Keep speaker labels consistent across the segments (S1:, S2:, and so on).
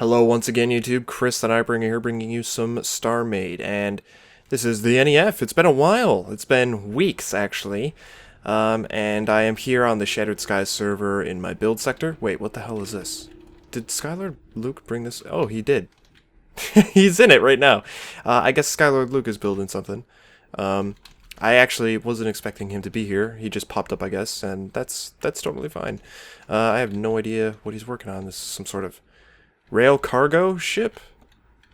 S1: Hello once again, YouTube. Chris and I bringing you some StarMade, and this is the NEF. It's been a while. It's been weeks, actually. And I am here on the Shattered Skies server in my build sector. Wait, what the hell is this? Did Skylord Luke bring this? Oh, he did. He's in it right now. I guess Skylord Luke is building something. I actually wasn't expecting him to be here. He just popped up, I guess, and that's totally fine. I have no idea what he's working on. This is some sort of rail cargo ship,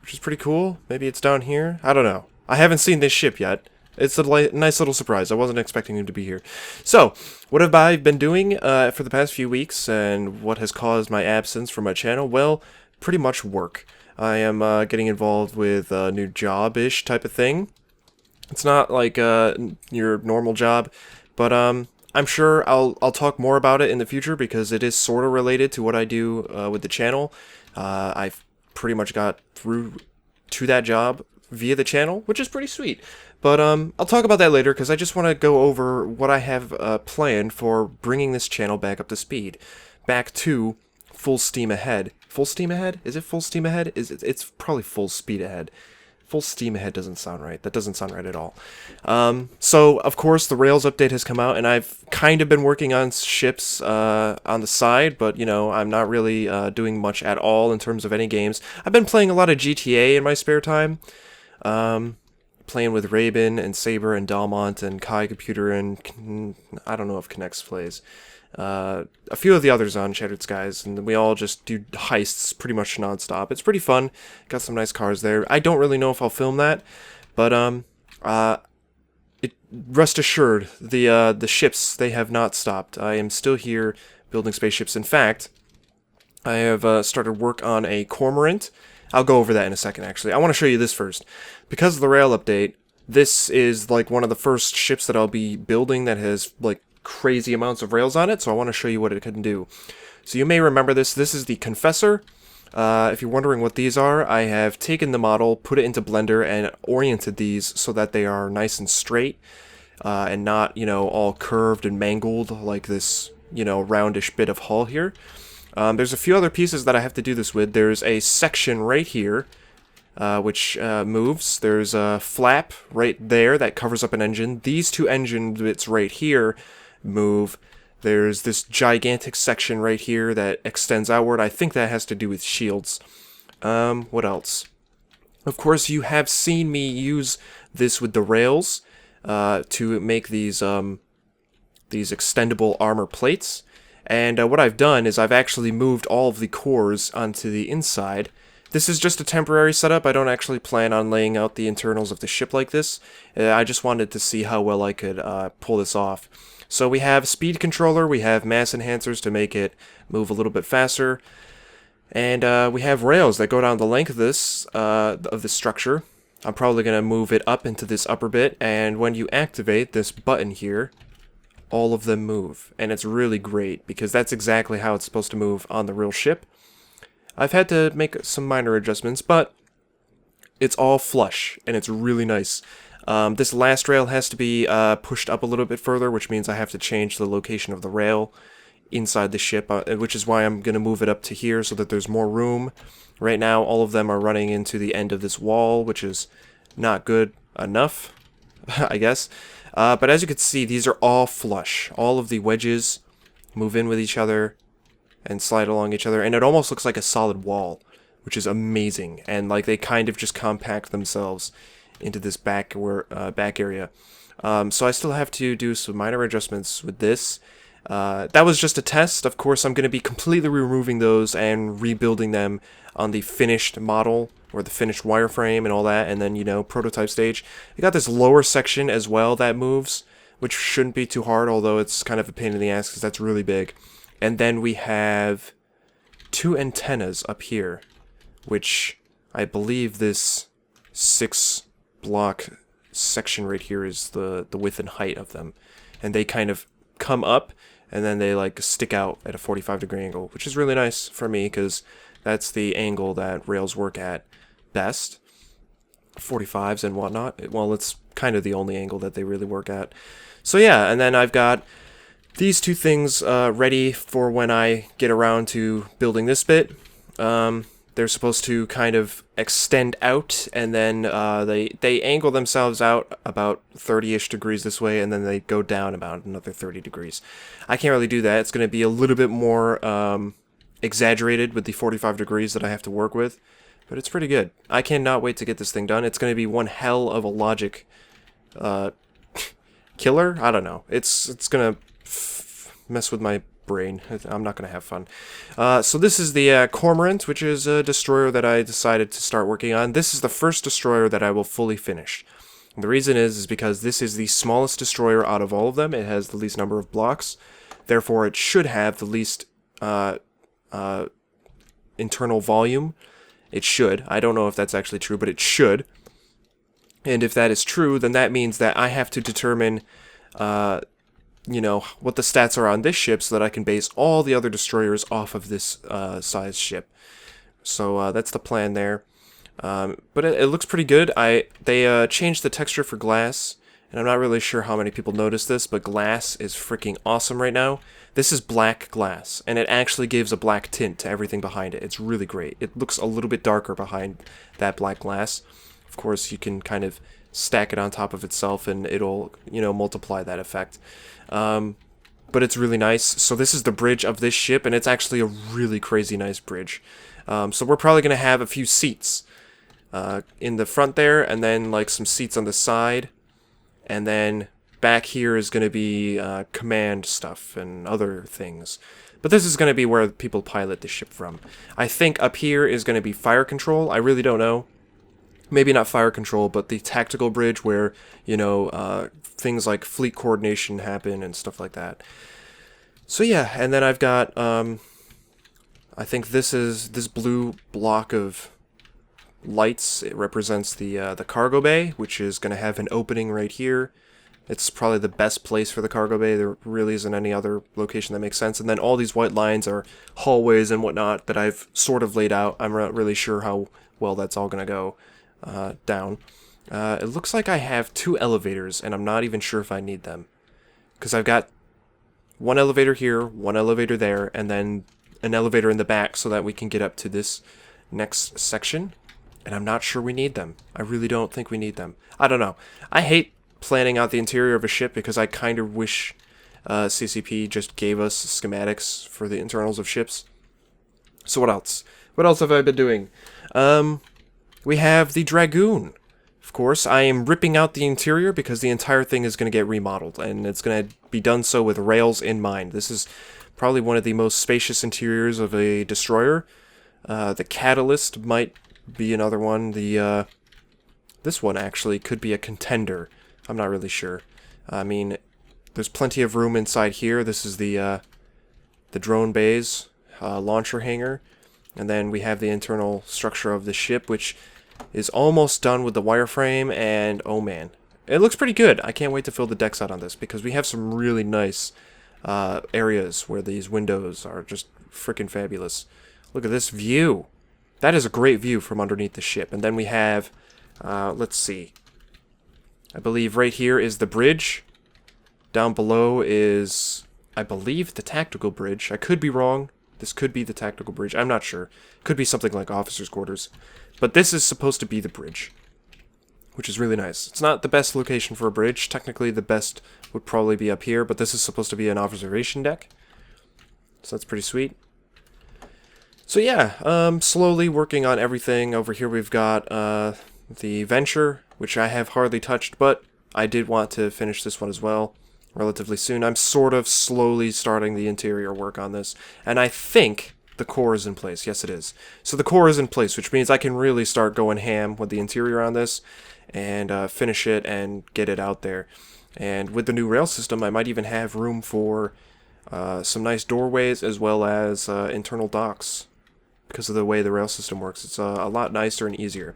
S1: which is pretty cool. Maybe it's down here. I don't know. I haven't seen this ship yet. It's a nice little surprise. I wasn't expecting him to be here. So, what have I been doing for the past few weeks, and what has caused my absence from my channel? Well, pretty much work. I am getting involved with a new job-ish type of thing. It's not like your normal job, but I'm sure I'll talk more about it in the future because it is sort of related to what I do with the channel. I've pretty much got through to that job via the channel, which is pretty sweet. But I'll talk about that later because I just want to go over what I have planned for bringing this channel back up to speed, back to full steam ahead. Full steam ahead? Is it full steam ahead? It's probably full speed ahead. Full steam ahead doesn't sound right. That doesn't sound right at all. So, of course, the Rails update has come out, and I've kind of been working on ships on the side, but, you know, I'm not really doing much at all in terms of any games. I've been playing a lot of GTA in my spare time. Playing with Rabin and Saber and Dalmont and Kai Computer and I don't know if Connects plays. A few of the others on Shattered Skies, and we all just do heists pretty much non-stop. It's pretty fun. Got some nice cars there. I don't really know if I'll film that, but rest assured, the ships, they have not stopped. I am still here building spaceships. In fact, I have started work on a cormorant. I'll go over that in a second, actually. I want to show you this first. Because of the rail update, this is like one of the first ships that I'll be building that has like crazy amounts of rails on it, so I want to show you what it can do. So you may remember this. This is the Confessor. If you're wondering what these are, I have taken the model, put it into Blender, and oriented these so that they are nice and straight, and not, you know, all curved and mangled like this, you know, roundish bit of hull here. There's a few other pieces that I have to do this with. There's a section right here, which moves. There's a flap right there that covers up an engine. These two engine bits right here move. There's this gigantic section right here that extends outward. I think that has to do with shields. What else? Of course, you have seen me use this with the rails to make these extendable armor plates. And what I've done is I've actually moved all of the cores onto the inside. This is just a temporary setup. I don't actually plan on laying out the internals of the ship like this. I just wanted to see how well I could pull this off. So we have speed controller, we have mass enhancers to make it move a little bit faster, and we have rails that go down the length of this structure. I'm probably going to move it up into this upper bit, and when you activate this button here, all of them move, and it's really great because that's exactly how it's supposed to move on the real ship. I've had to make some minor adjustments, but it's all flush, and it's really nice. This last rail has to be pushed up a little bit further, which means I have to change the location of the rail inside the ship, which is why I'm going to move it up to here so that there's more room. Right now, all of them are running into the end of this wall, which is not good enough, I guess. But as you can see, these are all flush. All of the wedges move in with each other and slide along each other, and it almost looks like a solid wall, which is amazing. And like they kind of just compact themselves into this back area. So I still have to do some minor adjustments with this. That was just a test. Of course, I'm going to be completely removing those and rebuilding them on the finished model or the finished wireframe and all that, and then, you know, prototype stage. You got this lower section as well that moves, which shouldn't be too hard, although it's kind of a pain in the ass because that's really big. And then we have two antennas up here, which I believe this 6-block section right here is the width and height of them. And they kind of come up, and then they like stick out at a 45-degree angle, which is really nice for me because that's the angle that rails work at best. 45s and whatnot. Well, it's kind of the only angle that they really work at. So yeah, and then I've got these two things ready for when I get around to building this bit. they're supposed to kind of extend out, and then they angle themselves out about 30-ish degrees this way, and then they go down about another 30 degrees. I can't really do that. It's going to be a little bit more exaggerated with the 45 degrees that I have to work with, but it's pretty good. I cannot wait to get this thing done. It's going to be one hell of a logic killer. I don't know. It's going to mess with my brain. I'm not going to have fun. So this is the Cormorant, which is a destroyer that I decided to start working on. This is the first destroyer that I will fully finish. And the reason is because this is the smallest destroyer out of all of them. It has the least number of blocks. Therefore, it should have the least internal volume. It should. I don't know if that's actually true, but it should. And if that is true, then that means that I have to determine you know, what the stats are on this ship so that I can base all the other destroyers off of this size ship. So that's the plan there. But it looks pretty good. They changed the texture for glass, and I'm not really sure how many people noticed this, but glass is freaking awesome right now. This is black glass, and it actually gives a black tint to everything behind it. It's really great. It looks a little bit darker behind that black glass. Of course, you can kind of stack it on top of itself, and it'll, you know, multiply that effect. But it's really nice. So this is the bridge of this ship, and it's actually a really crazy nice bridge. So we're probably going to have a few seats in the front there, and then like some seats on the side, and then back here is going to be command stuff and other things. But this is going to be where people pilot the ship from. I think up here is going to be fire control. I really don't know. Maybe not fire control, but the tactical bridge where, you know, things like fleet coordination happen and stuff like that. So yeah, and then I've got, I think this blue block of lights. It represents the cargo bay, which is going to have an opening right here. It's probably the best place for the cargo bay. There really isn't any other location that makes sense. And then all these white lines are hallways and whatnot that I've sort of laid out. I'm not really sure how well that's all going to go down. It looks like I have 2 elevators, and I'm not even sure if I need them. Because I've got 1 elevator here, 1 elevator there, and then an elevator in the back so that we can get up to this next section. And I'm not sure we need them. I really don't think we need them. I don't know. I hate planning out the interior of a ship because I kind of wish CCP just gave us schematics for the internals of ships. So what else? What else have I been doing? We have the Dragoon. Of course, I am ripping out the interior because the entire thing is going to get remodeled, and it's going to be done so with rails in mind. This is probably one of the most spacious interiors of a destroyer. The Catalyst might be another one. This one actually could be a contender. I'm not really sure. I mean, there's plenty of room inside here. This is the drone bays, launcher hangar, and then we have the internal structure of the ship, which is almost done with the wireframe, and oh man, it looks pretty good. I can't wait to fill the decks out on this because we have some really nice areas where these windows are just freaking fabulous. Look at this view. That is a great view from underneath the ship. And then we have, let's see, I believe right here is the bridge. Down below is, I believe, the tactical bridge. I could be wrong. This could be the tactical bridge. I'm not sure. Could be something like officers' quarters. But this is supposed to be the bridge, which is really nice. It's not the best location for a bridge. Technically, the best would probably be up here, but this is supposed to be an observation deck. So that's pretty sweet. So yeah, slowly working on everything. Over here we've got the Venture, which I have hardly touched, but I did want to finish this one as well relatively soon. I'm sort of slowly starting the interior work on this, and I think the core is in place. Yes, it is. So the core is in place, which means I can really start going ham with the interior on this and finish it and get it out there. And with the new rail system, I might even have room for some nice doorways as well as internal docks because of the way the rail system works. It's a lot nicer and easier.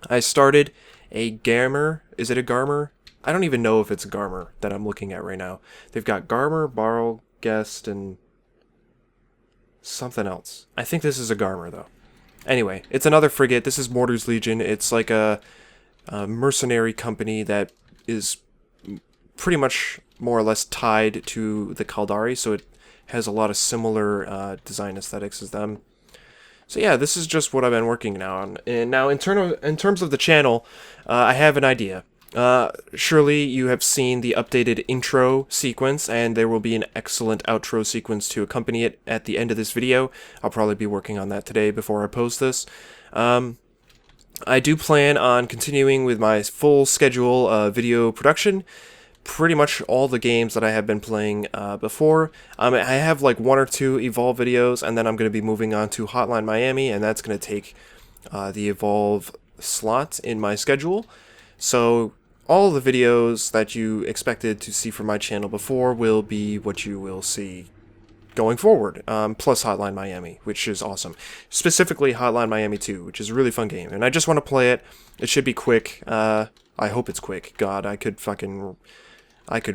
S1: I started a Garmer. Is it a Garmer? I don't even know if it's a Garmer that I'm looking at right now. They've got Garmer, Borrow, Guest, and something else. I think this is a Garmer, though. Anyway, it's another frigate. This is Mortar's Legion. It's like a mercenary company that is pretty much more or less tied to the Caldari, so it has a lot of similar design aesthetics as them. So yeah, this is just what I've been working now on. And now in terms of the channel, I have an idea. Surely you have seen the updated intro sequence, and there will be an excellent outro sequence to accompany it at the end of this video. I'll probably be working on that today before I post this. I do plan on continuing with my full schedule of video production. Pretty much all the games that I have been playing before. I have like 1 or 2 Evolve videos, and then I'm going to be moving on to Hotline Miami, and that's going to take the Evolve slot in my schedule. So all the videos that you expected to see from my channel before will be what you will see going forward, plus Hotline Miami, which is awesome. Specifically Hotline Miami 2, which is a really fun game, and I just want to play it. It should be quick. I hope it's quick. God, I could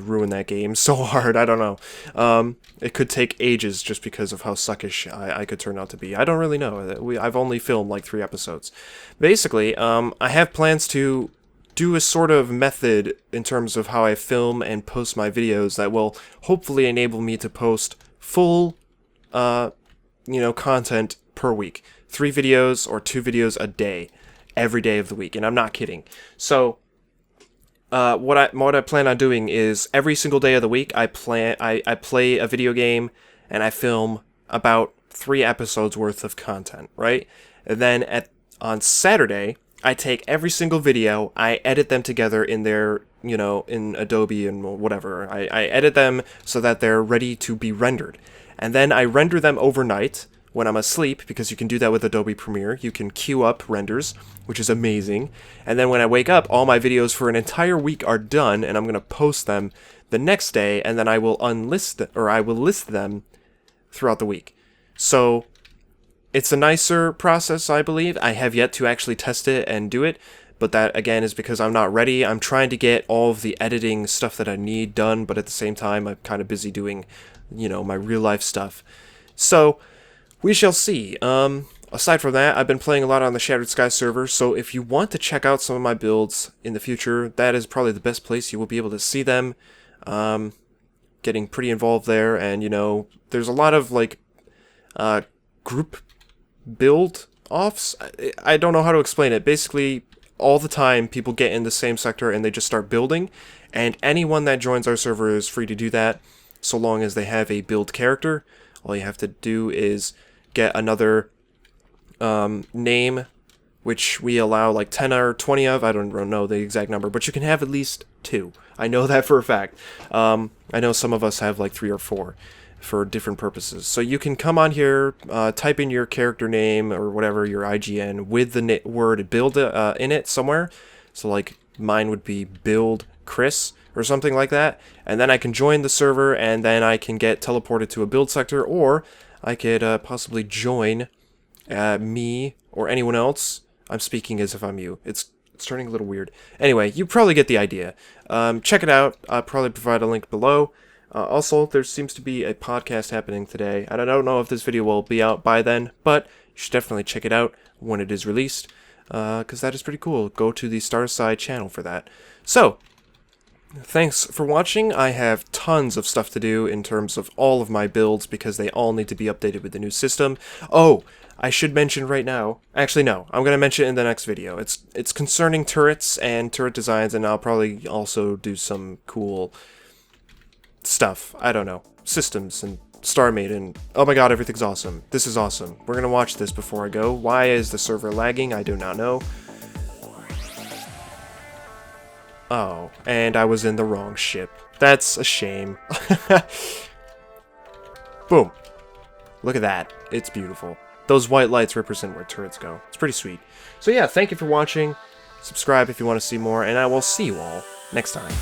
S1: ruin that game so hard. I don't know. It could take ages just because of how suckish I could turn out to be. I don't really know. I've only filmed like 3 episodes. Basically, I have plans to do a sort of method in terms of how I film and post my videos that will hopefully enable me to post full, content per week. 3 videos or 2 videos a day, every day of the week, and I'm not kidding. So, what I plan on doing is every single day of the week, I play a video game and I film about 3 episodes worth of content, right? And then on Saturday, I take every single video, I edit them together in their, in Adobe and whatever. I edit them so that they're ready to be rendered. And then I render them overnight when I'm asleep, because you can do that with Adobe Premiere. You can queue up renders, which is amazing. And then when I wake up, all my videos for an entire week are done, and I'm going to post them the next day, and then I will list them throughout the week. So it's a nicer process, I believe. I have yet to actually test it and do it, but that, again, is because I'm not ready. I'm trying to get all of the editing stuff that I need done, but at the same time, I'm kind of busy doing, my real-life stuff. So we shall see. Aside from that, I've been playing a lot on the Shattered Sky server, so if you want to check out some of my builds in the future, that is probably the best place. You will be able to see them. Getting pretty involved there, and, there's a lot of, group build offs. I don't know how to explain it. Basically, all the time, people get in the same sector and they just start building, and anyone that joins our server is free to do that, so long as they have a build character. All you have to do is get another name, which we allow like 10 or 20 of. I don't know the exact number, but you can have at least 2. I know that for a fact. I know some of us have like 3 or 4 for different purposes. So you can come on here, type in your character name or whatever, your IGN, with the word build in it somewhere. So like mine would be build Chris or something like that, and then I can join the server, and then I can get teleported to a build sector, or I could possibly join me or anyone else. I'm speaking as if I'm you. It's turning a little weird. Anyway, you probably get the idea. Check it out. I'll probably provide a link below. Also, there seems to be a podcast happening today. I don't know if this video will be out by then, but you should definitely check it out when it is released, because that is pretty cool. Go to the Starside channel for that. So, thanks for watching. I have tons of stuff to do in terms of all of my builds, because they all need to be updated with the new system. Oh, I should mention right now. Actually, no. I'm going to mention it in the next video. It's concerning turrets and turret designs, and I'll probably also do some cool stuff. I don't know. Systems and StarMade, and oh my god, everything's awesome. This is awesome. We're going to watch this before I go. Why is the server lagging? I do not know. Oh, and I was in the wrong ship. That's a shame. Boom. Look at that. It's beautiful. Those white lights represent where turrets go. It's pretty sweet. So yeah, thank you for watching. Subscribe if you want to see more, and I will see you all next time.